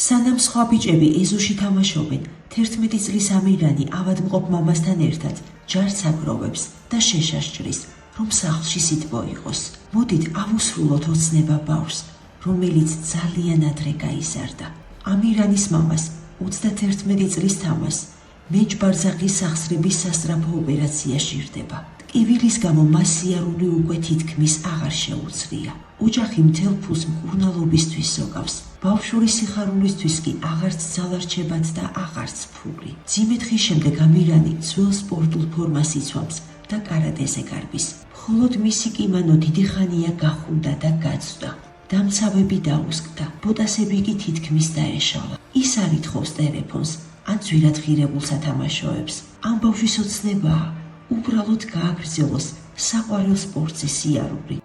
სანამ სხვა ბიჭები ეზოში თამაშობენ, 11 წლის ამირანი ავადმყოფ მამასთან ერთად ჯარს აგროვებს და შეშას ჭრის, რომ სახლში სითბო იყოს. მოდით ავუსრულოთ ოცნება ბავშვს, რომელიც ძალიან ადრე გაიზარდა. ამირანის მამას 31 წლის თამას მეჯბარძაღის სახსრების სასწრაფო ოპერაცია ჟირდება. ტკივილის გამო მას სიარული უკვე თითქმის აღარ შეუძლია. ოჯახი მთელ ფულს მკურნალობისთვის ზოგავს. ბავშვური სიხარულისთვის კი აღარც ძალარჩებათ და აღარც ფული. მძიმე დღის შემდეგ ამირანი ძველ სპორტულ ფორმას იცვამს და კარატეზე გარბის. მხოლოდ მისი კიმანო დიდი ხანია გახუნდა და გაწვდა. დამცავები დაუსკდა, ბოტასები კი თითქმის დაეშალა. ის არ ითხოვს ტელეფონს, ან ძვირად ღირებულ სათამაშოებს. ამ ბავშვის ოცნებაა, უბრალოდ გააგრძელოს საყვარელ სპორტზე სიარული.